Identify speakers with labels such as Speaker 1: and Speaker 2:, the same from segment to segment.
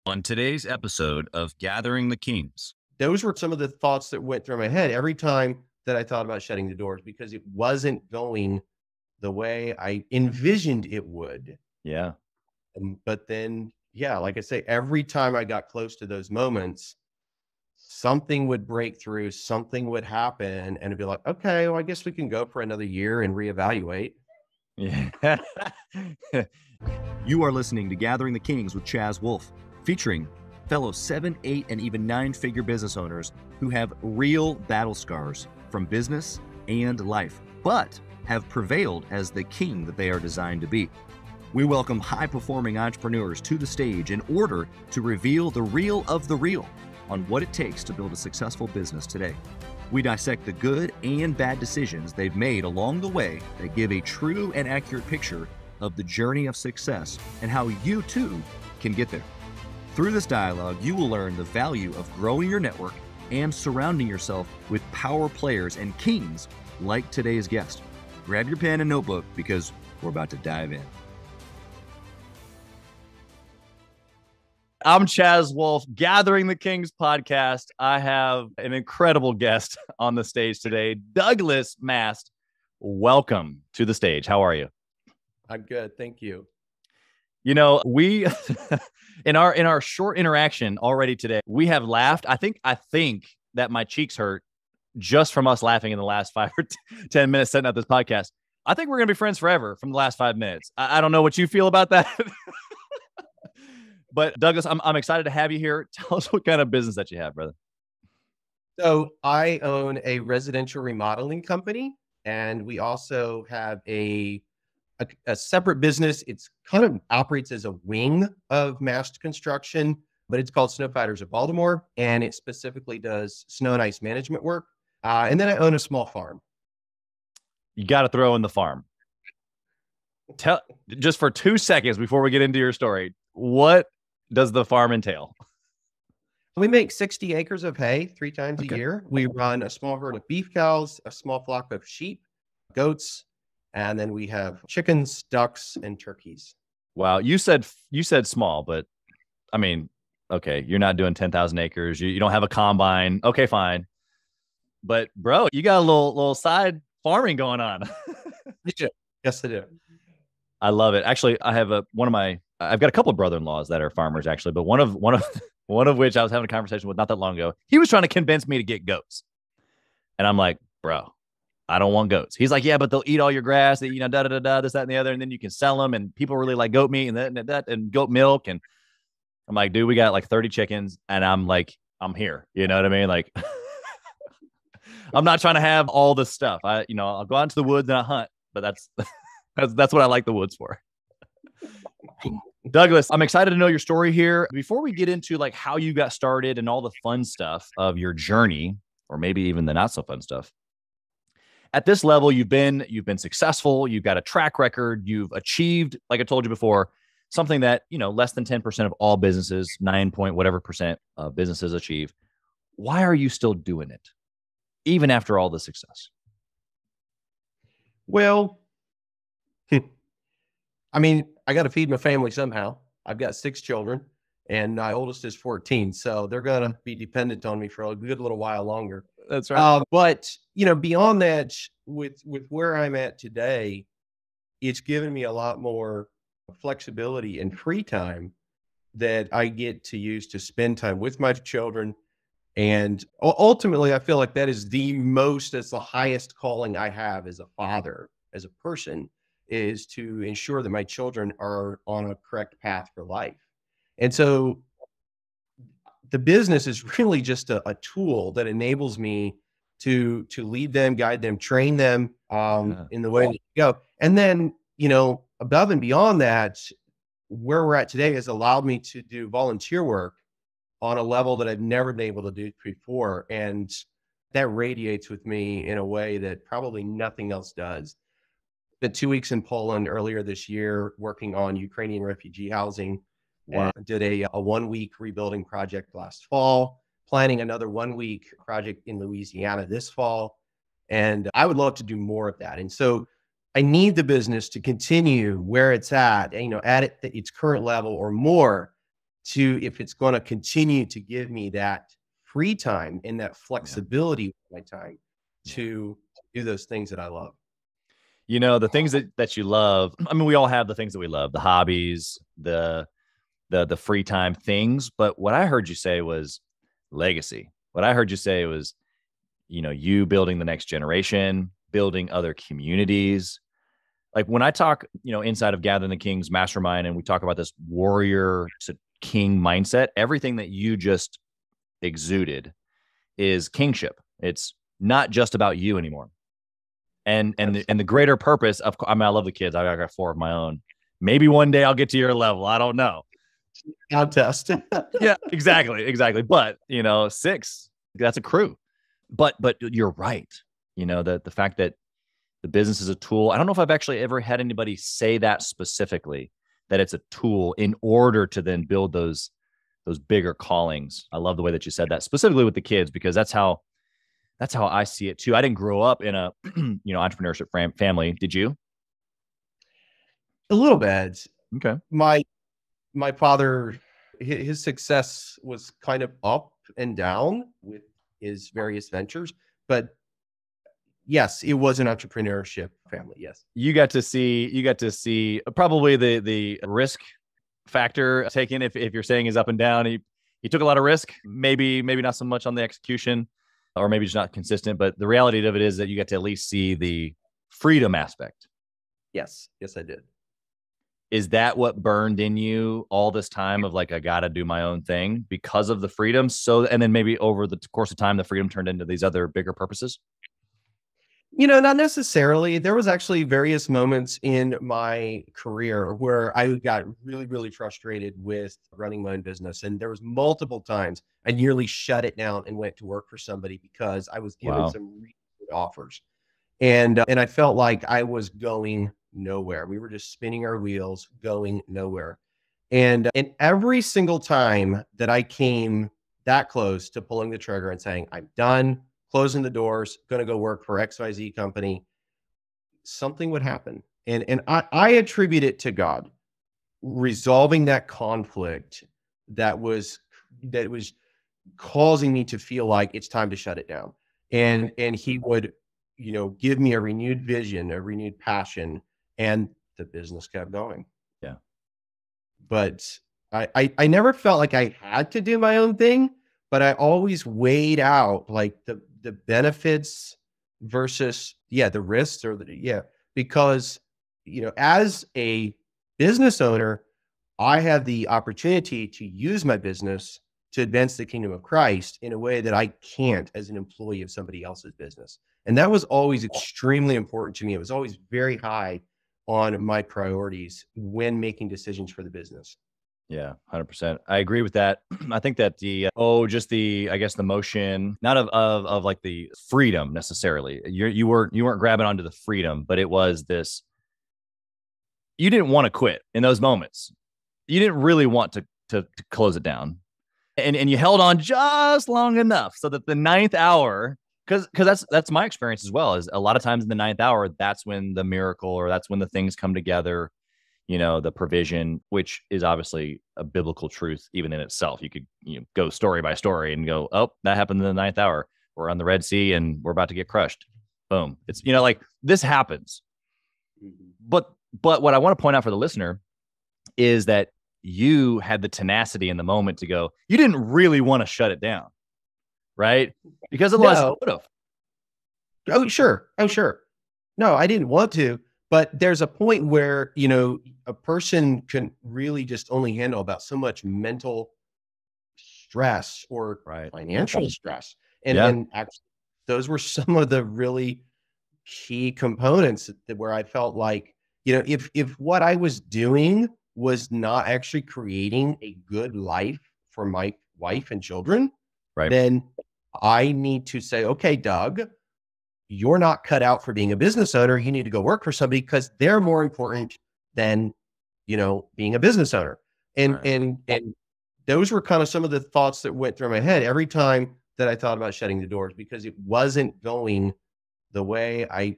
Speaker 1: On today's episode of Gathering the Kings.
Speaker 2: Those were some of the thoughts that went through my head every time that I thought about shutting the doors because it wasn't going the way I envisioned it would.
Speaker 1: Yeah.
Speaker 2: But then, yeah, like I say, every time I got close to those moments, something would break through, something would happen, and it'd be like, okay, well, I guess we can go for another year and reevaluate.
Speaker 1: Yeah. You are listening to Gathering the Kings with Chaz Wolfe, featuring fellow 7, 8, and even 9-figure business owners who have real battle scars from business and life, but have prevailed as the king that they are designed to be. We welcome high-performing entrepreneurs to the stage in order to reveal the real of the real on what it takes to build a successful business today. We dissect the good and bad decisions they've made along the way that give a true and accurate picture of the journey of success and how you too can get there. Through this dialogue, you will learn the value of growing your network and surrounding yourself with power players and kings like today's guest. Grab your pen and notebook because we're about to dive in. I'm Chaz Wolfe, Gathering the Kings podcast. I have an incredible guest on the stage today, Doug Mast. Welcome to the stage. How are you?
Speaker 2: I'm good. Thank you.
Speaker 1: You know, we in our short interaction already today, we have laughed. I think that my cheeks hurt just from us laughing in the last 5 or 10 minutes setting up this podcast. I think we're going to be friends forever from the last 5 minutes. I don't know what you feel about that. But Douglas, I'm excited to have you here. Tell us what kind of business that you have, brother.
Speaker 2: So I own a residential remodeling company, and we also have a separate business. It's kind of operates as a wing of Mast Construction, but it's called Snow Fighters of Baltimore, and it specifically does snow and ice management work. And then I own a small farm.
Speaker 1: You got to throw in the farm. Tell just for 2 seconds before we get into your story, what does the farm entail?
Speaker 2: We make 60 acres of hay 3 times a year. We run a small herd of beef cows, a small flock of sheep, goats, and then we have chickens, ducks, and turkeys.
Speaker 1: Wow. You said small, but I mean, okay, you're not doing 10,000 acres. You don't have a combine. Okay, fine. But bro, you got a little side farming going on.
Speaker 2: Yes, I do.
Speaker 1: I love it. Actually, I have I've got a couple of brother-in-laws that are farmers actually, but one of which I was having a conversation with not that long ago. He was trying to convince me to get goats. And I'm like, bro, I don't want goats. He's like, yeah, but they'll eat all your grass, this, that, and the other. And then you can sell them and people really like goat meat and that and goat milk. And I'm like, dude, we got like 30 chickens. And I'm like, I'm here. You know what I mean? Like, I'm not trying to have all this stuff. I'll go out into the woods and I hunt, but that's what I like the woods for. Douglas, I'm excited to know your story here. Before we get into like how you got started and all the fun stuff of your journey, or maybe even the not so fun stuff. At this level, you've been successful. You've got a track record. You've achieved, like I told you before, something that, less than 10% of all businesses, 9 point whatever percent of businesses achieve. Why are you still doing it, even after all the success?
Speaker 2: Well, I mean, I got to feed my family somehow. I've got 6 children, and my oldest is 14, so they're going to be dependent on me for a good little while longer.
Speaker 1: That's right.
Speaker 2: But beyond that, with where I'm at today, it's given me a lot more flexibility and free time that I get to use to spend time with my children. And ultimately, I feel like that is that's the highest calling I have as a father, as a person, is to ensure that my children are on a correct path for life. And so the business is really just a tool that enables me to lead them, guide them, train them in the way that go. And then, above and beyond that, where we're at today has allowed me to do volunteer work on a level that I've never been able to do before. And that radiates with me in a way that probably nothing else does. Spent 2 weeks in Poland earlier this year working on Ukrainian refugee housing. Wow. And did a 1-week rebuilding project last fall, planning another 1-week project in Louisiana this fall. And I would love to do more of that. And so I need the business to continue where it's at, at its current level or more, if it's going to continue to give me that free time and that flexibility with my time to do those things that I love.
Speaker 1: You know, the things that you love. I mean, we all have the things that we love, the hobbies, the free time things. But what I heard you say was legacy. What I heard you say was, you know, you building the next generation, building other communities. Like when I talk, you know, inside of Gathering the King's mastermind, and we talk about this warrior to king mindset, everything that you just exuded is kingship. It's not just about you anymore. And the greater purpose of, I mean, I love the kids. I got 4 of my own. Maybe one day I'll get to your level. I don't know.
Speaker 2: Contest.
Speaker 1: Yeah, exactly. But, you know, 6, that's a crew. But you're right. You know, the fact that the business is a tool. I don't know if I've actually ever had anybody say that specifically, that it's a tool in order to then build those bigger callings. I love the way that you said that, specifically with the kids, because that's how I see it too. I didn't grow up in a, you know, entrepreneurship family. Did you?
Speaker 2: A little bit.
Speaker 1: Okay.
Speaker 2: My father, his success was kind of up and down with his various ventures, but yes, it was an entrepreneurship family. Yes.
Speaker 1: You got to see probably the risk factor taken. If you're saying is up and down, he took a lot of risk, maybe not so much on the execution, or maybe just not consistent. But the reality of it is that you get to at least see the freedom aspect.
Speaker 2: Yes, I did.
Speaker 1: Is that what burned in you all this time of like, I got to do my own thing because of the freedom? So, and then maybe over the course of time, the freedom turned into these other bigger purposes?
Speaker 2: You know, not necessarily. There was actually various moments in my career where I got really, really frustrated with running my own business. And there was multiple times I nearly shut it down and went to work for somebody because I was given some really good offers. And I felt like I was going nowhere. We were just spinning our wheels, going nowhere. And every single time that I came that close to pulling the trigger and saying, I'm done, closing the doors, going to go work for XYZ company, something would happen. And I attribute it to God resolving that conflict that was causing me to feel like it's time to shut it down. And he would, you know, give me a renewed vision, a renewed passion, and the business kept going.
Speaker 1: Yeah.
Speaker 2: But I never felt like I had to do my own thing, but I always weighed out like the benefits versus the risks because, you know, as a business owner, I have the opportunity to use my business to advance the kingdom of Christ in a way that I can't as an employee of somebody else's business. And that was always extremely important to me. It was always very high on my priorities when making decisions for the business.
Speaker 1: Yeah, 100%. I agree with that. I think that I guess the motion, not of like the freedom necessarily. You weren't grabbing onto the freedom, but it was this, you didn't want to quit in those moments. You didn't really want to close it down. And you held on just long enough so that the 9th hour, because that's my experience as well, is a lot of times in the 9th hour, that's when the miracle, or that's when the things come together, you know, the provision, which is obviously a biblical truth even in itself. You could, you know, go story by story and go, oh, that happened in the 9th hour. We're on the Red Sea and we're about to get crushed. Boom. It's, you know, like this happens. But what I want to point out for the listener is that you had the tenacity in the moment to go, you didn't really want to shut it down, right? Because otherwise you would have.
Speaker 2: Oh, sure. No, I didn't want to, but there's a point where, you know, a person can really just only handle about so much mental stress or financial stress. And actually, those were some of the really key components where I felt like, you know, if what I was doing was not actually creating a good life for my wife and children, then I need to say, okay, Doug, you're not cut out for being a business owner. You need to go work for somebody because they're more important than, you know, being a business owner. And those were kind of some of the thoughts that went through my head every time that I thought about shutting the doors, because it wasn't going the way I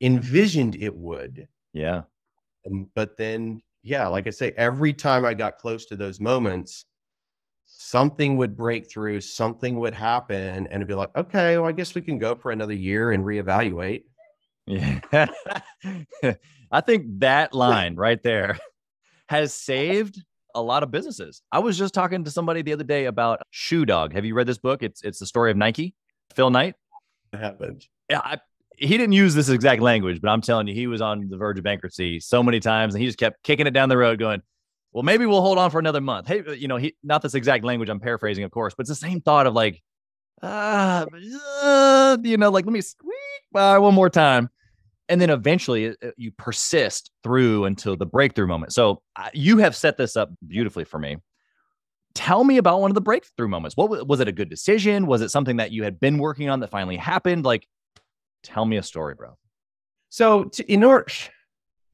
Speaker 2: envisioned it would.
Speaker 1: Yeah.
Speaker 2: But then, yeah, like I say, every time I got close to those moments, something would break through, something would happen, and it'd be like, okay, well, I guess we can go for another year and reevaluate.
Speaker 1: Yeah. I think that line right there has saved a lot of businesses. I was just talking to somebody the other day about Shoe Dog. Have you read this book? It's the story of Nike, Phil Knight.
Speaker 2: It happened.
Speaker 1: Yeah, he didn't use this exact language, but I'm telling you, he was on the verge of bankruptcy so many times, and he just kept kicking it down the road, going, "Well, maybe we'll hold on for another month." Hey, he not this exact language. I'm paraphrasing, of course, but it's the same thought of like, like let me squeak by one more time. And then eventually you persist through until the breakthrough moment. So you have set this up beautifully for me. Tell me about one of the breakthrough moments. What was it? A good decision? Was it something that you had been working on that finally happened? Like, tell me a story, bro.
Speaker 2: So in order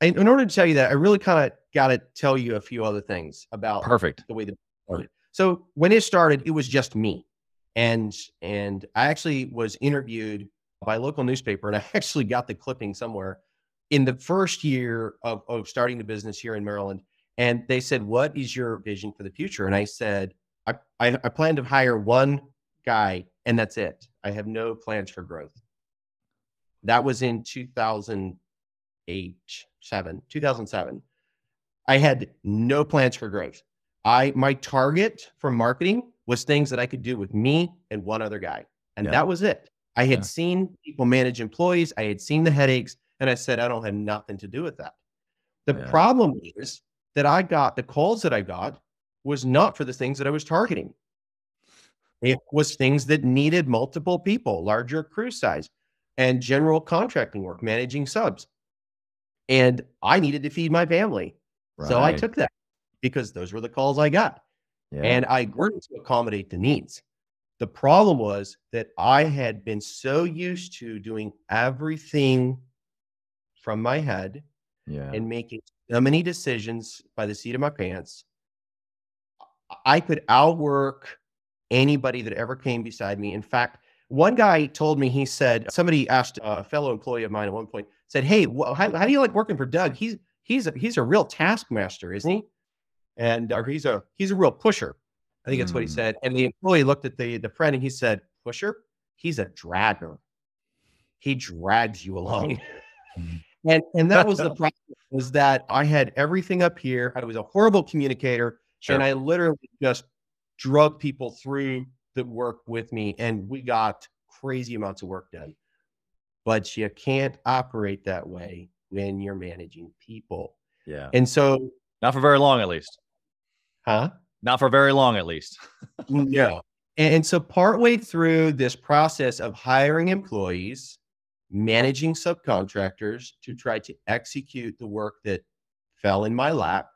Speaker 2: to tell you that, I really kind of got to tell you a few other things about the way that it started. So when it started, it was just me. And I actually was interviewed by a local newspaper, and I actually got the clipping somewhere in the first year of starting the business here in Maryland. And they said, "What is your vision for the future?" And I said, I plan to hire one guy, and that's it. I have no plans for growth. That was in 2007. I had no plans for growth. My target for marketing was things that I could do with me and one other guy. And that was it. I had seen people manage employees. I had seen the headaches, and I said, I don't have nothing to do with that. The problem is that the calls that I got was not for the things that I was targeting. It was things that needed multiple people, larger crew size, and general contracting work, managing subs. And I needed to feed my family. Right. So I took that because those were the calls I got. Yeah. And I worked to accommodate the needs. The problem was that I had been so used to doing everything from my head and making so many decisions by the seat of my pants. I could outwork anybody that ever came beside me. In fact, one guy told me, he said, somebody asked a fellow employee of mine at one point, said, "Hey, how do you like working for Doug? He's a real taskmaster, isn't he? And he's a real pusher." I think that's what he said. And the employee looked at the friend and he said, "Pusher? He's a dragger. He drags you along." And that was the problem, was that I had everything up here. I was a horrible communicator. Sure. And I literally just drug people through the work with me, and we got crazy amounts of work done. But you can't operate that way when you're managing people. Yeah. And so,
Speaker 1: not for very long, at least.
Speaker 2: Huh?
Speaker 1: Not for very long, at least.
Speaker 2: No. And so partway through this process of hiring employees, managing subcontractors to try to execute the work that fell in my lap,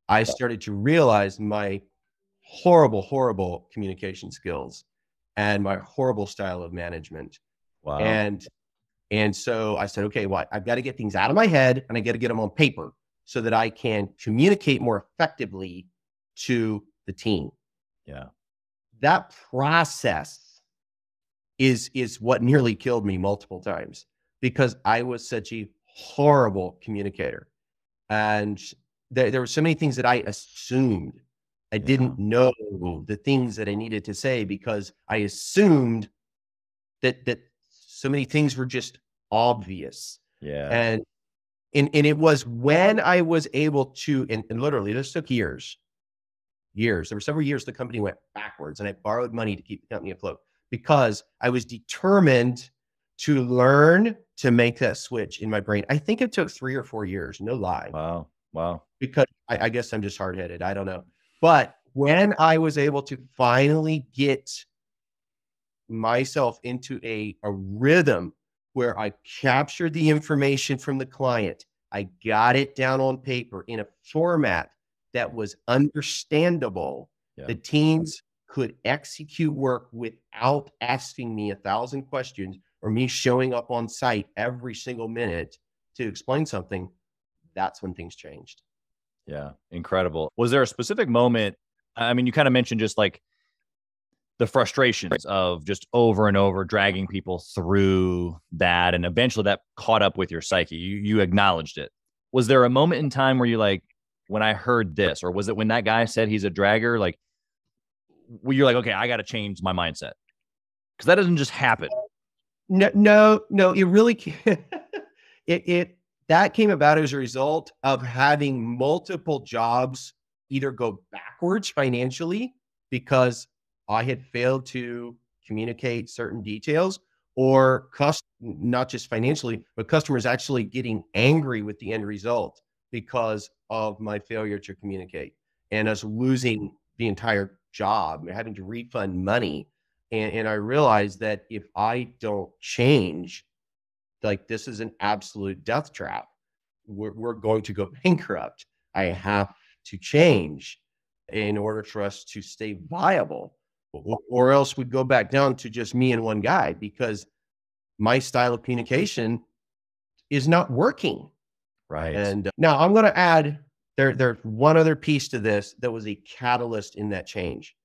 Speaker 2: I started to realize my horrible, horrible communication skills and my horrible style of management. Wow. And so I said, okay, well, I've got to get things out of my head and I got to get them on paper so that I can communicate more effectively to the team. Yeah. That process is what nearly killed me multiple times, because I was such a horrible communicator. And there were so many things that I assumed. I didn't know the things that I needed to say because I assumed that so many things were just obvious. Yeah. And it was when I was able to, and literally this took years. There were several years the company went backwards, and I borrowed money to keep the company afloat because I was determined to learn to make that switch in my brain. I think it took 3 or 4 years, no lie. Wow. Because I guess I'm just hard-headed. I don't know. But when I was able to finally get myself into a rhythm where I captured the information from the client, I got it down on paper in a format that was understandable, the teams could execute work without asking me 1,000 questions or me showing up on site every single minute to explain something. That's when things changed.
Speaker 1: Yeah. Incredible. Was there a specific moment? I mean, you kind of mentioned just like the frustrations of just over and over dragging people through that. And eventually that caught up with your psyche. You acknowledged it. Was there a moment in time where you like, when I heard this? Or was it when that guy said he's a dragger? Like, you're like, okay, I got to change my mindset. Because that doesn't just happen.
Speaker 2: No, it really that came about as a result of having multiple jobs either go backwards financially because I had failed to communicate certain details, or not just financially, but customers actually getting angry with the end result because of my failure to communicate, and us losing the entire job, having to refund money. And I realized that if I don't change, like, this is an absolute death trap. We're going to go bankrupt. I have to change in order for us to stay viable, or else we'd go back down to just me and one guy, because my style of communication is not working.
Speaker 1: Right.
Speaker 2: And now I'm going to add, there's one other piece to this that was a catalyst in that change.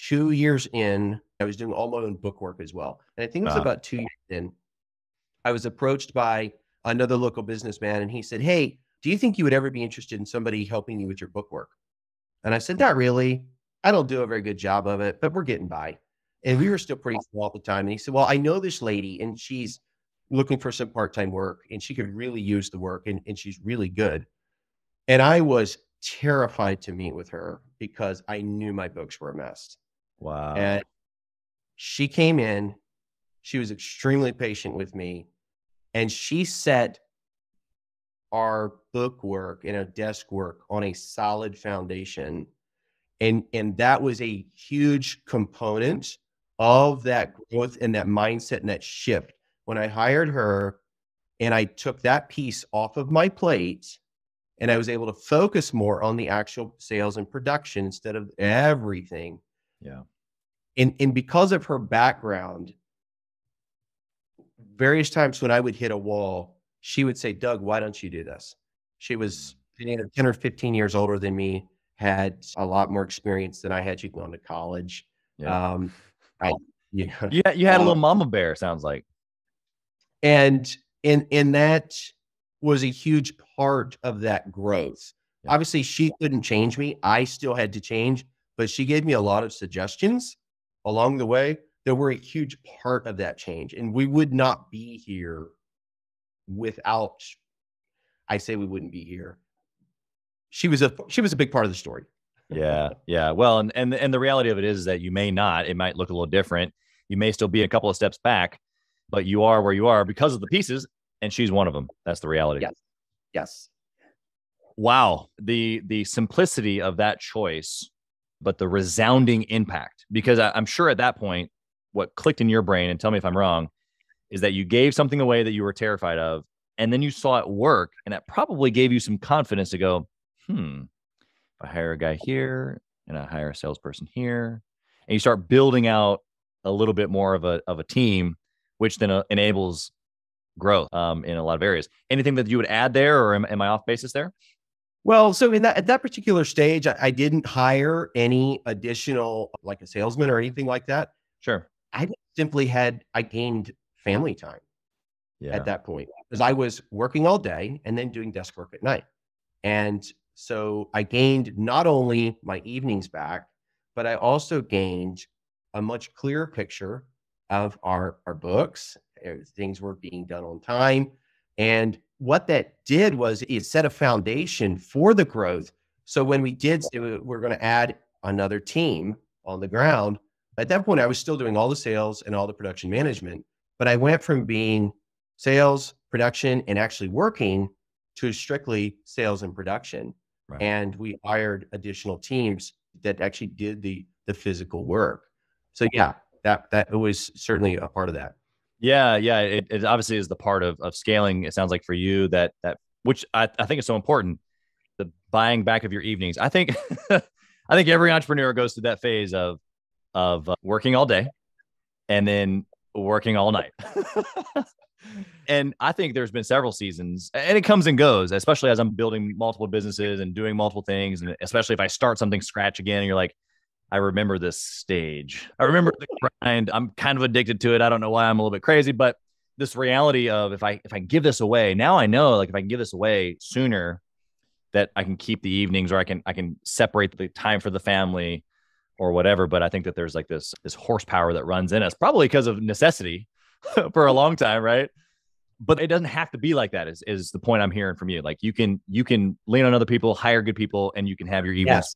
Speaker 2: 2 years in, I was doing all my own book work as well. And I think it was about 2 years in, I was approached by another local businessman, and he said, "Hey, do you think you would ever be interested in somebody helping you with your book work?" And I said, "Not really. I don't do a very good job of it, but we're getting by." And we were still pretty small at the time. And he said, "Well, I know this lady, and she's looking for some part-time work, and she could really use the work, and she's really good." And I was terrified to meet with her because I knew my books were a mess.
Speaker 1: Wow.
Speaker 2: And she came in, she was extremely patient with me, and she set our book work and our desk work on a solid foundation. And that was a huge component of that growth and that mindset and that shift. When I hired her and I took that piece off of my plate, and I was able to focus more on the actual sales and production instead of everything.
Speaker 1: Yeah.
Speaker 2: And because of her background, various times when I would hit a wall, she would say, "Doug, why don't you do this?" She was 10 or 15 years older than me, had a lot more experience than I had. She'd gone to college.
Speaker 1: Yeah.
Speaker 2: You
Speaker 1: You had a little mama bear, sounds like.
Speaker 2: And that was a huge part of that growth. Yeah. Obviously, she couldn't change me. I still had to change, but she gave me a lot of suggestions along the way that were a huge part of that change. And we would not be here without, I say we wouldn't be here. She was a big part of the story.
Speaker 1: Yeah. Yeah. Well, and the reality of it is that you may not, it might look a little different. You may still be a couple of steps back, but you are where you are because of the pieces, and she's one of them. That's the reality.
Speaker 2: Yes. Yes.
Speaker 1: Wow. The simplicity of that choice, but the resounding impact, because I'm sure at that point, what clicked in your brain, and tell me if I'm wrong, is that you gave something away that you were terrified of, and then you saw it work, and that probably gave you some confidence to go, if I hire a guy here and I hire a salesperson here, and you start building out a little bit more of a team, which then enables growth in a lot of areas. Anything that you would add there, or am I off basis there?
Speaker 2: Well, so at that particular stage, I didn't hire any additional, like a salesman or anything like that.
Speaker 1: Sure.
Speaker 2: I gained family time at that point, because I was working all day and then doing desk work at night. And so I gained not only my evenings back, but I also gained a much clearer picture of our books. Things were being done on time. And what that did was it set a foundation for the growth. So when we did say we're going to add another team on the ground, at that point, I was still doing all the sales and all the production management, but I went from being sales, production, and actually working to strictly sales and production. Right. And we hired additional teams that actually did the physical work. So yeah, that was certainly a part of that.
Speaker 1: Yeah. It obviously is the part of scaling. It sounds like for you that which I think is so important, the buying back of your evenings. I think I think every entrepreneur goes through that phase of working all day and then working all night. And I think there's been several seasons, and it comes and goes, especially as I'm building multiple businesses and doing multiple things. And especially if I start something scratch again, and you're like, I remember this stage. I remember the grind. I'm kind of addicted to it. I don't know why I'm a little bit crazy, but this reality of if I give this away, now I know, like, if I can give this away sooner,
Speaker 3: that I can keep the evenings, or I can separate the time for the family or whatever. But I think that there's like this horsepower that runs in us, probably because of necessity for a long time, right? But it doesn't have to be like that, is the point I'm hearing from you. Like you can lean on other people, hire good people, and you can have your evenings.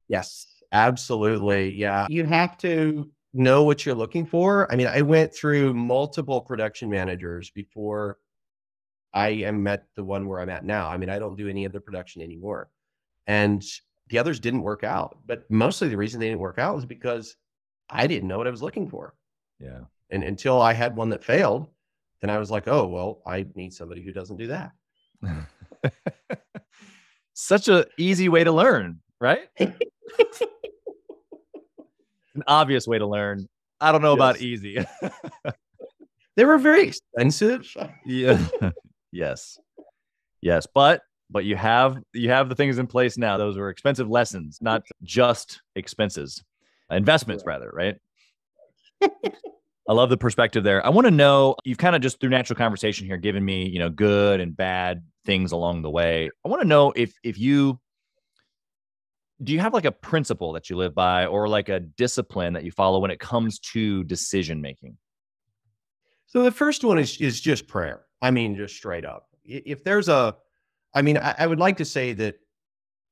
Speaker 2: Yes, absolutely. Yeah. You have to know what you're looking for. I mean, I went through multiple production managers before I met the one where I'm at now. I mean, I don't do any of the production anymore. And the others didn't work out. But mostly the reason they didn't work out was because I didn't know what I was looking for.
Speaker 3: Yeah.
Speaker 2: And until I had one that failed, then I was like, oh, well, I need somebody who doesn't do that.
Speaker 3: Such an easy way to learn, right? An obvious way to learn. I don't know about easy.
Speaker 2: They were very expensive.
Speaker 3: Yeah. Yes. But you have the things in place now. Those were expensive lessons, not just expenses, investments rather, right? I love the perspective there. I want to know, you've kind of just through natural conversation here, given me, good and bad things along the way. I want to know if do you have like a principle that you live by, or like a discipline that you follow when it comes to decision making?
Speaker 2: So the first one is just prayer. I mean, just straight up. If there's I would like to say that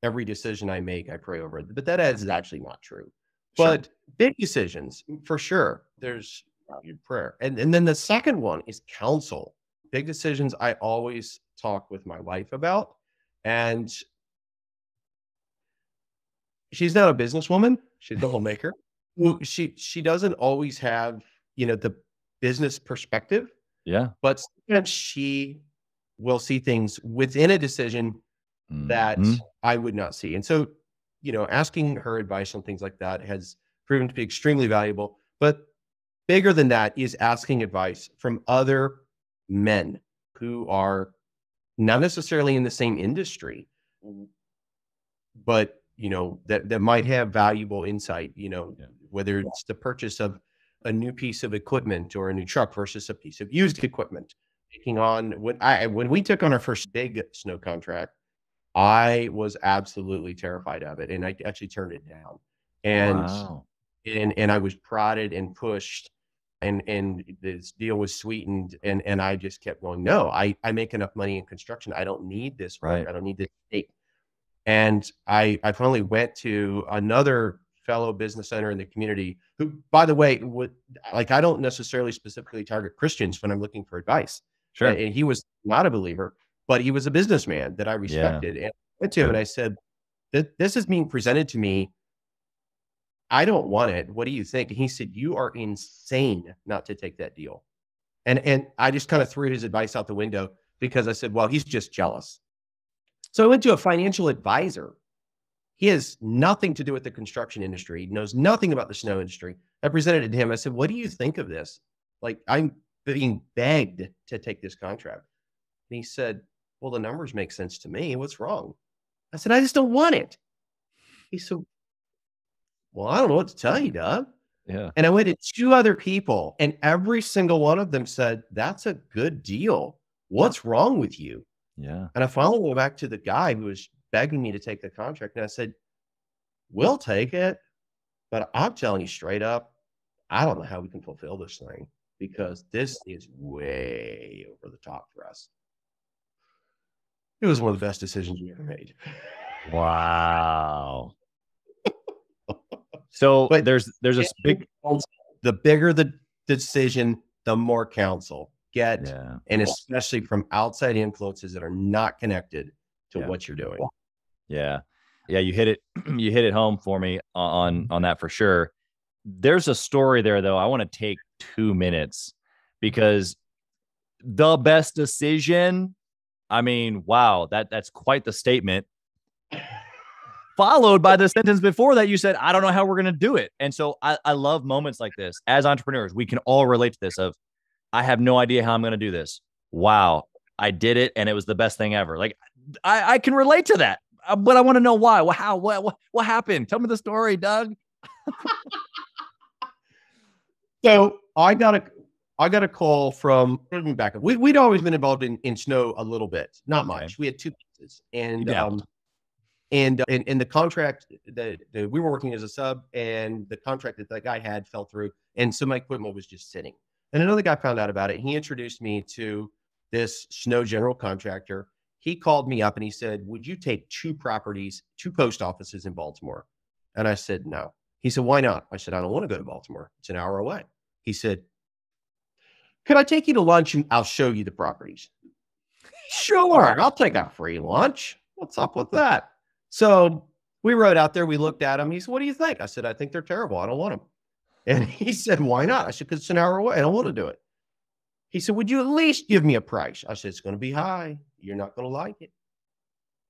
Speaker 2: every decision I make, I pray over it, but that is actually not true. Sure. But big decisions, for sure, there's prayer. And then the second one is counsel. Big decisions, I always talk with my wife about. And she's not a businesswoman. She's a homemaker. She doesn't always have, the business perspective.
Speaker 3: Yeah.
Speaker 2: But sometimes she will see things within a decision that I would not see. And so, asking her advice on things like that has proven to be extremely valuable. But bigger than that is asking advice from other men who are not necessarily in the same industry, but, that might have valuable insight, whether it's the purchase of a new piece of equipment or a new truck versus a piece of used equipment. Taking on when we took on our first big snow contract, I was absolutely terrified of it, and I actually turned it down. And
Speaker 3: wow.
Speaker 2: and I was prodded and pushed, and this deal was sweetened, and I just kept going, no, I make enough money in construction. I don't need this work.
Speaker 3: Right.
Speaker 2: I don't need this stake. And I finally went to another fellow business owner in the community who, by the way, I don't necessarily specifically target Christians when I'm looking for advice.
Speaker 3: Sure.
Speaker 2: And he was not a believer, but he was a businessman that I respected. And I went to him and I said, this is being presented to me. I don't want it. What do you think? And he said, you are insane not to take that deal. And I just kind of threw his advice out the window because I said, well, he's just jealous. So I went to a financial advisor. He has nothing to do with the construction industry, knows nothing about the snow industry. I presented it to him. I said, what do you think of this? Like, I'm being begged to take this contract. And he said, well, the numbers make sense to me. What's wrong? I said, I just don't want it. He said, well, I don't know what to tell you, Doug.
Speaker 3: Yeah.
Speaker 2: And I went to 2 other people, and every single one of them said, that's a good deal. What's wrong with you?
Speaker 3: Yeah.
Speaker 2: And I finally went back to the guy who was begging me to take the contract. And I said, we'll take it, but I'm telling you straight up, I don't know how we can fulfill this thing because this is way over the top for us. It was one of the best decisions we ever made.
Speaker 3: Wow. So
Speaker 2: but
Speaker 3: there's this big,
Speaker 2: the bigger the decision, the more counsel get,
Speaker 3: yeah.
Speaker 2: And especially from outside influences that are not connected to what you're doing.
Speaker 3: Yeah. Yeah. You hit it home for me on that for sure. There's a story there though. I want to take 2 minutes because the best decision, I mean, wow, that's quite the statement. Followed by the sentence before that, you said, I don't know how we're going to do it. And so I love moments like this. As entrepreneurs, we can all relate to this of, I have no idea how I'm going to do this. Wow, I did it, and it was the best thing ever. Like, I can relate to that, but I want to know why. Well, how? What happened? Tell me the story, Doug.
Speaker 2: So I got a call from back. We'd always been involved in snow a little bit, not much. We had 2 pieces offices. And,
Speaker 3: Yeah.
Speaker 2: and the contract that we were working as a sub, and the contract that that guy had fell through. And so my equipment was just sitting. And another guy found out about it. He introduced me to this snow general contractor. He called me up and he said, would you take 2 properties, 2 post offices in Baltimore? And I said, no. He said, why not? I said, I don't want to go to Baltimore. It's an hour away. He said, could I take you to lunch and I'll show you the properties? Sure, I'll take a free lunch. What's up with that? So we rode out there. We looked at them. He said, what do you think? I said, I think they're terrible. I don't want them. And he said, why not? I said, because it's an hour away. I don't want to do it. He said, would you at least give me a price? I said, it's going to be high. You're not going to like it.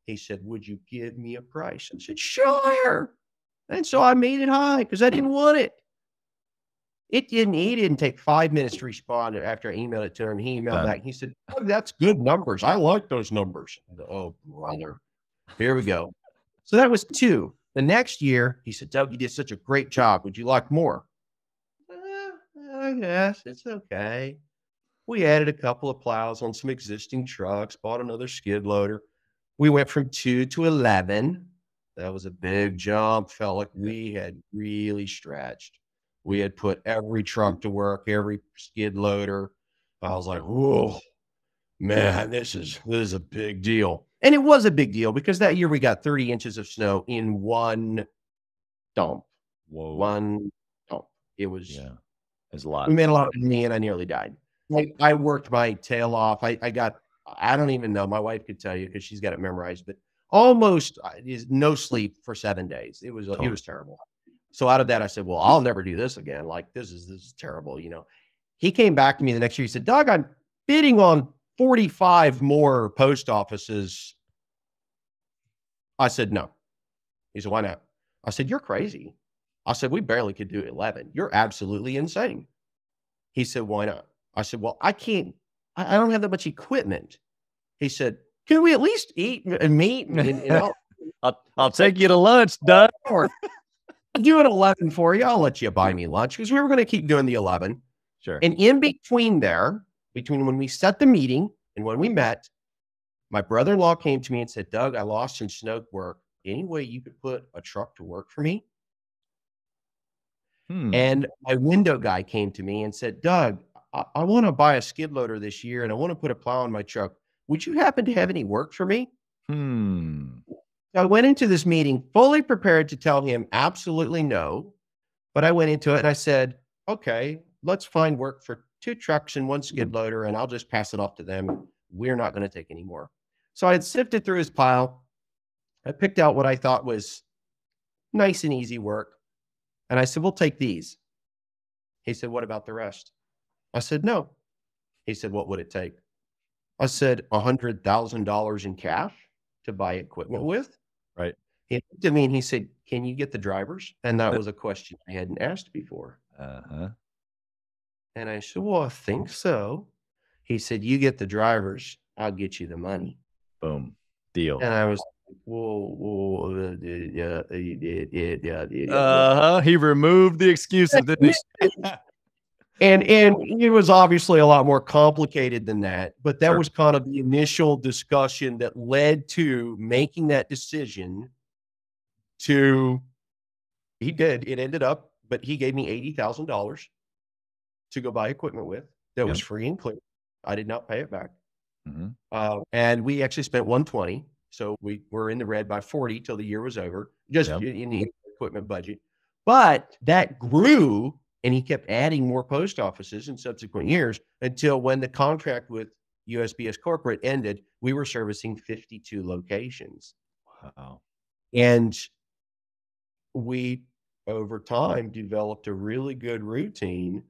Speaker 2: He said, would you give me a price? I said, sure. And so I made it high because I didn't want it. He didn't take 5 minutes to respond after I emailed it to him. He emailed back. He said, oh, that's good numbers. I like those numbers. I said, oh, brother, here we go. So that was 2. The next year, he said, Doug, you did such a great job. Would you like more? I guess it's okay. We added a couple of plows on some existing trucks, bought another skid loader. We went from 2 to 11. That was a big jump. Felt like we had really stretched. We had put every truck to work, every skid loader. I was like, whoa, man, this is a big deal. And it was a big deal because that year we got 30 inches of snow in one dump.
Speaker 3: Whoa.
Speaker 2: One dump. It was,
Speaker 3: it's a lot.
Speaker 2: We made a lot of money and I nearly died. I worked my tail off. I don't even know. My wife could tell you because she's got it memorized, but almost no sleep for 7 days. It was terrible. So out of that, I said, well, I'll never do this again. Like, this is terrible. You know, he came back to me the next year. He said, Doug, I'm bidding on 45 more post offices. I said, no. He said, why not? I said, you're crazy. I said, we barely could do 11. You're absolutely insane. He said, why not? I said, well, I don't have that much equipment. He said, can we at least eat and meet? And
Speaker 3: I'll take you to lunch, Doug.
Speaker 2: I'll do an 11 for you. I'll let you buy me lunch because we were going to keep doing the 11.
Speaker 3: Sure.
Speaker 2: And in between when we set the meeting and when we met, my brother-in-law came to me and said, Doug, I lost some snow work. Any way you could put a truck to work for me? And my window guy came to me and said, Doug, I want to buy a skid loader this year and I want to put a plow in my truck. Would you happen to have any work for me? I went into this meeting fully prepared to tell him absolutely no, but I went into it and I said, okay, let's find work for 2 trucks and 1 skid loader and I'll just pass it off to them. We're not going to take any more. So I had sifted through his pile. I picked out what I thought was nice and easy work. And I said, we'll take these. He said, what about the rest? I said, no. He said, what would it take? I said, $100,000 in cash to buy equipment with.
Speaker 3: Right.
Speaker 2: He looked at me and he said, can you get the drivers? And that was a question I hadn't asked before. And I said, well, I think so. He said, you get the drivers, I'll get you the money.
Speaker 3: Boom. Deal.
Speaker 2: And I was like, whoa,
Speaker 3: He removed the excuses, didn't he?
Speaker 2: And it was obviously a lot more complicated than that, but that was kind of the initial discussion that led to making that decision it ended up, but he gave me $80,000 to go buy equipment with that was free and clear. I did not pay it back. And we actually spent 120. So we were in the red by 40 till the year was over, just in the equipment budget. But that grew. And he kept adding more post offices in subsequent years until when the contract with USPS Corporate ended, we were servicing 52 locations.
Speaker 3: Wow.
Speaker 2: And we, over time, developed a really good routine.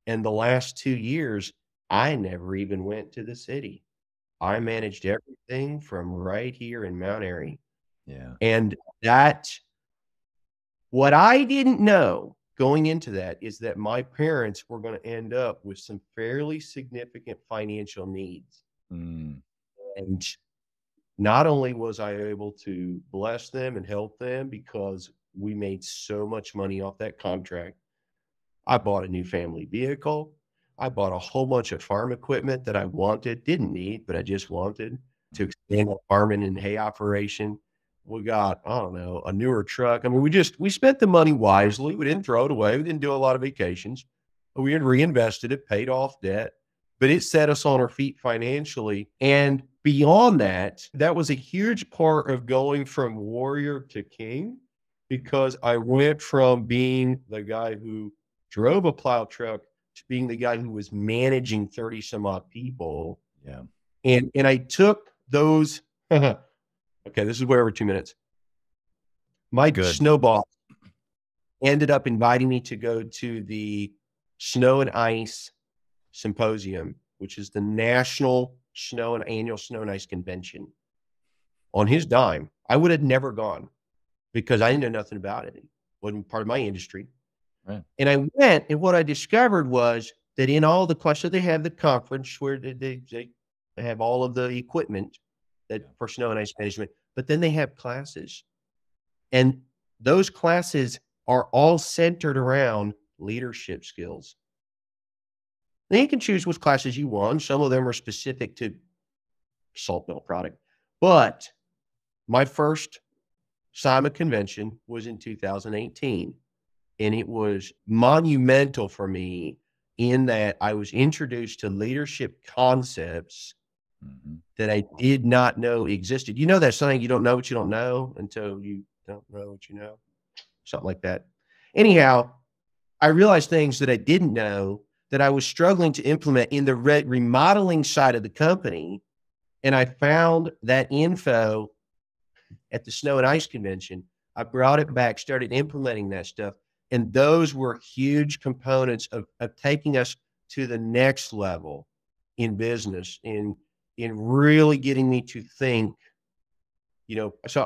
Speaker 2: And the last 2 years, I never even went to the city. I managed everything from right here in Mount Airy.
Speaker 3: Yeah.
Speaker 2: And what I didn't know going into that is that my parents were going to end up with some fairly significant financial needs. And not only was I able to bless them and help them because we made so much money off that contract, I bought a new family vehicle. I bought a whole bunch of farm equipment that I didn't need, but I just wanted to in a farming and hay operation. We got, I don't know, a newer truck. I mean, we spent the money wisely. We didn't throw it away. We didn't do a lot of vacations. We had reinvested it, paid off debt, but it set us on our feet financially. And beyond that, that was a huge part of going from warrior to king, because I went from being the guy who drove a plow truck to being the guy who was managing 30 some odd people.
Speaker 3: Yeah.
Speaker 2: And I took those, okay, this is way over 2 minutes. My snowball ended up inviting me to go to the Snow and Ice Symposium, which is the national annual snow and ice convention, on his dime. I would have never gone because I didn't know nothing about it. It wasn't part of my industry.
Speaker 3: Right.
Speaker 2: And I went, and what I discovered was that in all the classes, they have the conference where they have all of the equipment that for snow and ice management, but then they have classes. And those classes are all centered around leadership skills. Now you can choose which classes you want. Some of them are specific to salt mill product. But my first SIMA convention was in 2018. And it was monumental for me in that I was introduced to leadership concepts that I did not know existed. You know that saying, you don't know what you don't know until you don't know what you know? Something like that. Anyhow, I realized things that I didn't know that I was struggling to implement in the remodeling side of the company. And I found that info at the Snow and Ice Convention. I brought it back, started implementing that stuff. And those were huge components of taking us to the next level in business, in really getting me to think, so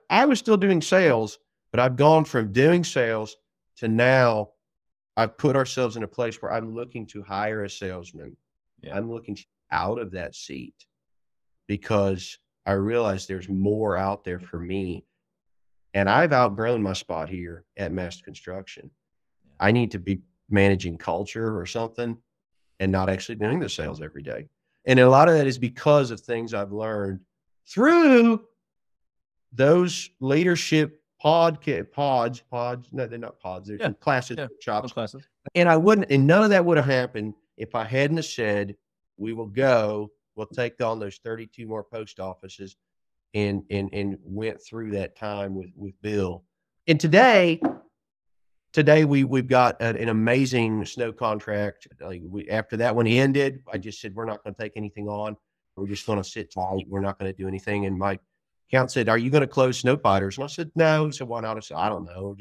Speaker 2: I was still doing sales, but I've gone from doing sales to now I've put ourselves in a place where I'm looking to hire a salesman. Yeah. I'm looking out of that seat because I realize there's more out there for me. And I've outgrown my spot here at Master Construction. I need to be managing culture or something and not actually doing the sales every day. And a lot of that is because of things I've learned through those leadership pods. No, they're not pods. They're classes, shops. Classes. And none of that would have happened if I hadn't have said, we'll take on those 32 more post offices and went through that time with Bill. And today we've got an amazing snow contract. After that one ended, I just said, we're not going to take anything on. We're just going to sit tight. We're not going to do anything. And my accountant said, are you going to close Snow Fighters? And I said, no. He said, why not? I said, I don't know.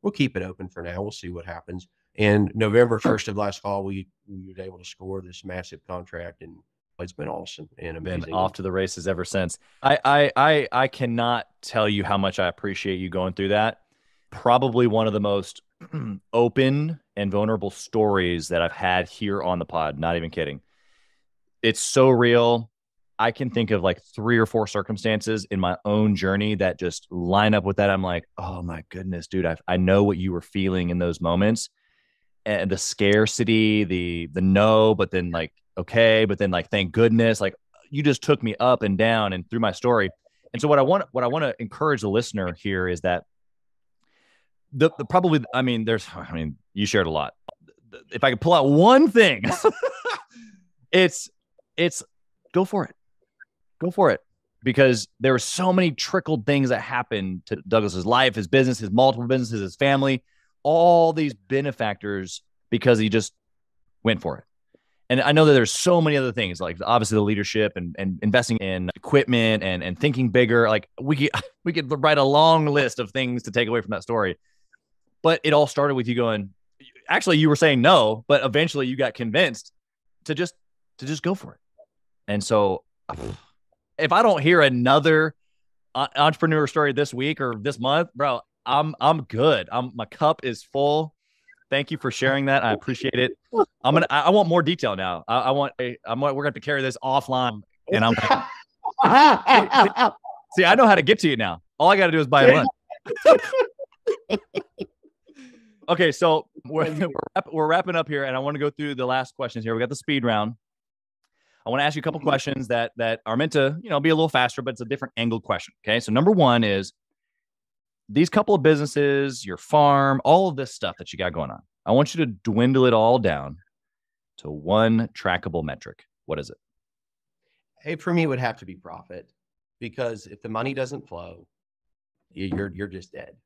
Speaker 2: We'll keep it open for now. We'll see what happens. And November 1st of last fall, we were able to score this massive contract, and it's been awesome and amazing.
Speaker 3: Been off to the races ever since. I cannot tell you how much I appreciate you going through that. Probably one of the most open and vulnerable stories that I've had here on the pod. Not even kidding. It's so real. I can think of like 3 or 4 circumstances in my own journey that just line up with that. I'm like, oh my goodness, dude, I know what you were feeling in those moments, and the scarcity, the no, but then like, okay, but then like, thank goodness, like you just took me up and down and through my story. And so what I want to encourage the listener here is that you shared a lot. If I could pull out one thing, it's go for it. Go for it. Because there were so many trickled things that happened to Douglas's life, his business, his multiple businesses, his family, all these benefactors because he just went for it. And I know that there's so many other things, like obviously the leadership and investing in equipment and thinking bigger. Like we could write a long list of things to take away from that story. But it all started with you going, actually, you were saying no, but eventually you got convinced to just go for it. And so if I don't hear another entrepreneur story this week or this month, bro, I'm good. My cup is full. Thank you for sharing that. I appreciate it. I want more detail now. We're going to have to carry this offline, and see, I know how to get to you now. All I got to do is buy a lunch. Okay, so we're wrapping up here, and I want to go through the last questions here. We got the speed round. I want to ask you a couple questions that are meant to, be a little faster, but it's a different angled question. Okay. So number one is these couple of businesses, your farm, all of this stuff that you got going on. I want you to dwindle it all down to one trackable metric. What is it?
Speaker 2: Hey, for me, it would have to be profit, because if the money doesn't flow, you're just dead.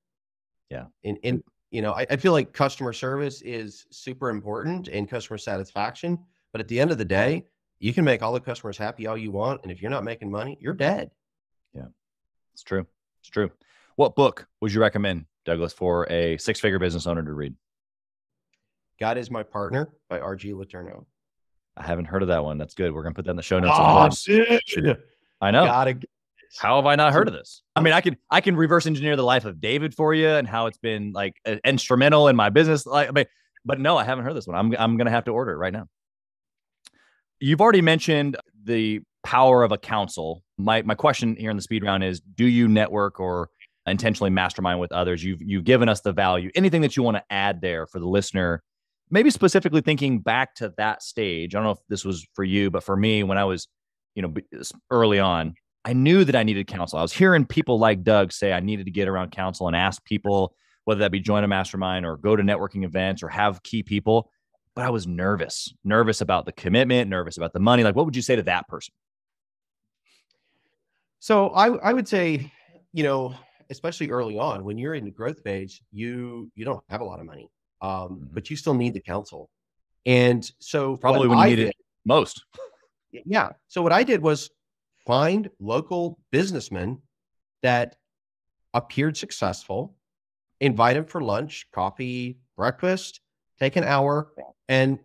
Speaker 3: Yeah.
Speaker 2: And I feel like customer service is super important and customer satisfaction. But at the end of the day, you can make all the customers happy all you want. And if you're not making money, you're dead.
Speaker 3: Yeah, it's true. It's true. What book would you recommend, Douglas, for a six-figure business owner to read?
Speaker 2: God Is My Partner by R.G. Letourneau.
Speaker 3: I haven't heard of that one. That's good. We're going to put that in the show notes. I know. How have I not heard of this? I mean, I can reverse engineer the life of David for you and how it's been like instrumental in my business. But no, I haven't heard this one. I'm going to have to order it right now. You've already mentioned the power of a council. My question here in the speed round is, do you network or intentionally mastermind with others? You've given us the value. Anything that you want to add there for the listener? Maybe specifically thinking back to that stage. I don't know if this was for you, but for me, when I was, early on, I knew that I needed counsel. I was hearing people like Doug say I needed to get around counsel and ask people, whether that be join a mastermind or go to networking events or have key people. But I was nervous about the commitment, nervous about the money. Like, what would you say to that person?
Speaker 2: So I would say, especially early on, when you're in the growth phase, you don't have a lot of money. But you still need the counsel. And so
Speaker 3: probably when you need it most.
Speaker 2: Yeah. So what I did was find local businessmen that appeared successful, invite them for lunch, coffee, breakfast, take an hour. And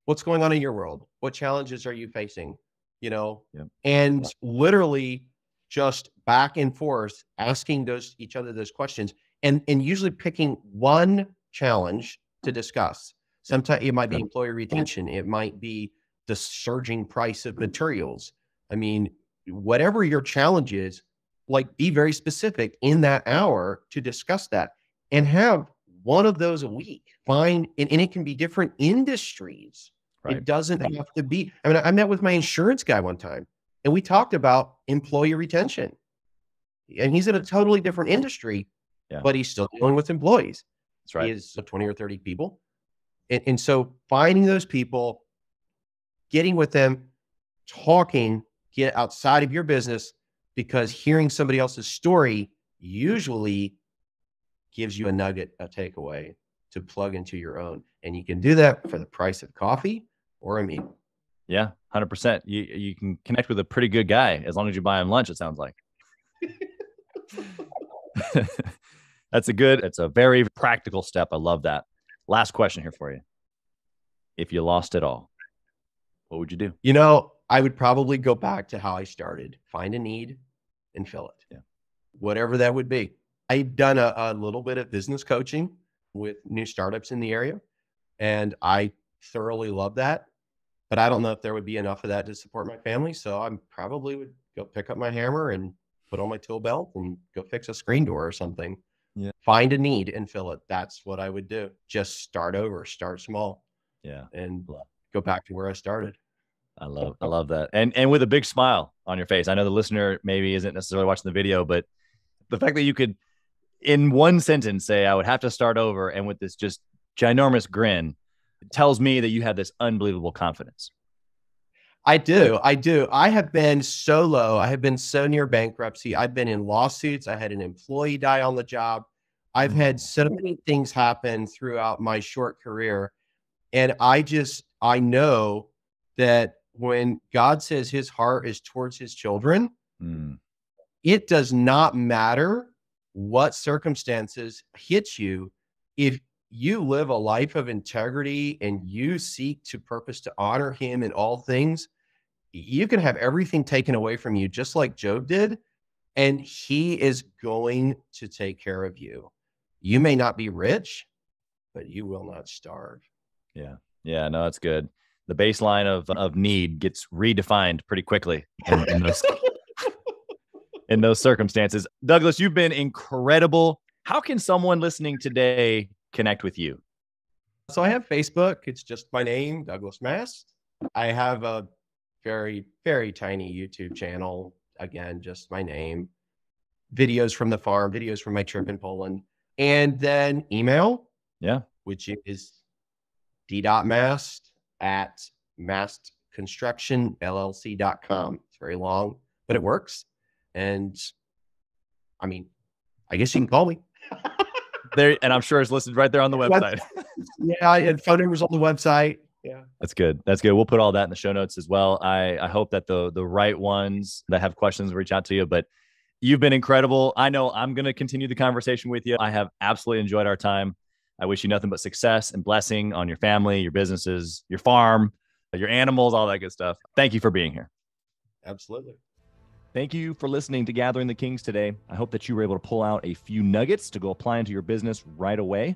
Speaker 2: what's going on in your world? What challenges are you facing? And literally just back and forth, asking each other those questions, and usually picking one challenge to discuss. Sometimes it might be employee retention. It might be the surging price of materials. I mean, whatever your challenge is, like, be very specific in that hour to discuss that, and have one of those a week. And it can be different industries. Right. It doesn't have to be. I mean, I met with my insurance guy one time, and we talked about employee retention. And he's in a totally different industry, but he's still dealing with employees.
Speaker 3: That's right.
Speaker 2: He is 20 or 30 people. And so finding those people, getting with them, talking, get outside of your business, because hearing somebody else's story usually gives you a nugget, a takeaway to plug into your own. And you can do that for the price of coffee or a meal.
Speaker 3: Yeah, 100%. You can connect with a pretty good guy as long as you buy him lunch, it sounds like. It's a very practical step. I love that. Last question here for you. If you lost it all, what would you do?
Speaker 2: I would probably go back to how I started. Find a need and fill it.
Speaker 3: Yeah.
Speaker 2: Whatever that would be. I've done a little bit of business coaching with new startups in the area, and I thoroughly love that. But I don't know if there would be enough of that to support my family. So I probably would go pick up my hammer and put on my tool belt and go fix a screen door or something.
Speaker 3: Yeah.
Speaker 2: Find a need and fill it. That's what I would do. Just start over, start small.
Speaker 3: Yeah.
Speaker 2: And go back to where I started.
Speaker 3: I love that. And with a big smile on your face. I know the listener maybe isn't necessarily watching the video, but the fact that you could, in one sentence, say, I would have to start over, and with this just ginormous grin, it tells me that you have this unbelievable confidence.
Speaker 2: I do. I have been so low. I have been so near bankruptcy. I've been in lawsuits. I had an employee die on the job. I've had so many things happen throughout my short career. And I know that when God says his heart is towards his children, it does not matter what circumstances hit you. If you live a life of integrity and you seek to purpose to honor him in all things, you can have everything taken away from you, just like Job did, and he is going to take care of you. You may not be rich, but you will not starve.
Speaker 3: Yeah. Yeah. No, that's good. The baseline of need gets redefined pretty quickly in those circumstances. Douglas, you've been incredible. How can someone listening today connect with you?
Speaker 2: So I have Facebook. It's just my name, Douglas Mast. I have a very, very tiny YouTube channel. Again, just my name, videos from the farm, videos from my trip in Poland, and then email,
Speaker 3: Yeah.
Speaker 2: which is d.mast@mastconstructionllc.com. It's very long, but it works. And I mean, I guess you can call me.
Speaker 3: There, and I'm sure it's listed right there on the website.
Speaker 2: Yeah, and phone numbers on the website. Yeah.
Speaker 3: That's good. That's good. We'll put all that in the show notes as well. I hope that the right ones that have questions reach out to you, but you've been incredible. I know I'm going to continue the conversation with you. I have absolutely enjoyed our time. I wish you nothing but success and blessing on your family, your businesses, your farm, your animals, all that good stuff. Thank you for being here.
Speaker 2: Absolutely.
Speaker 3: Thank you for listening to Gathering the Kings today. I hope that you were able to pull out a few nuggets to go apply into your business right away.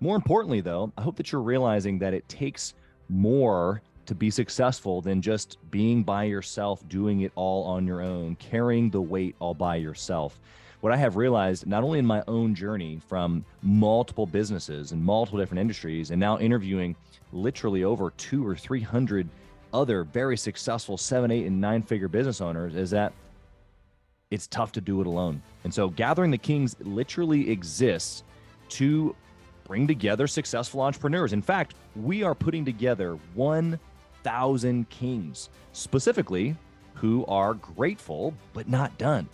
Speaker 3: More importantly, though, I hope that you're realizing that it takes more to be successful than just being by yourself, doing it all on your own, carrying the weight all by yourself. What I have realized, not only in my own journey from multiple businesses and multiple different industries, and now interviewing literally over 200 or 300 other very successful 7, 8, and 9-figure business owners, is that it's tough to do it alone. And so Gathering the Kings literally exists to bring together successful entrepreneurs. In fact, we are putting together 1,000 kings, specifically who are grateful but not done.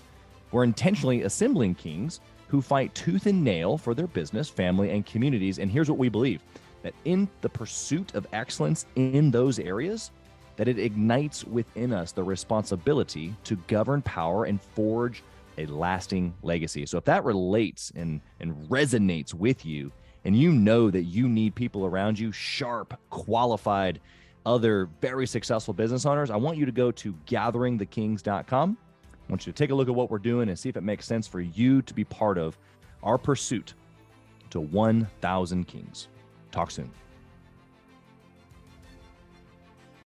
Speaker 3: We're intentionally assembling kings who fight tooth and nail for their business, family, and communities. And here's what we believe, that in the pursuit of excellence in those areas, that it ignites within us the responsibility to govern power and forge a lasting legacy. So if that relates and resonates with you, and you know that you need people around you, sharp, qualified, other very successful business owners, I want you to go to gatheringthekings.com. I want you to take a look at what we're doing and see if it makes sense for you to be part of our pursuit to 1,000 kings. Talk soon.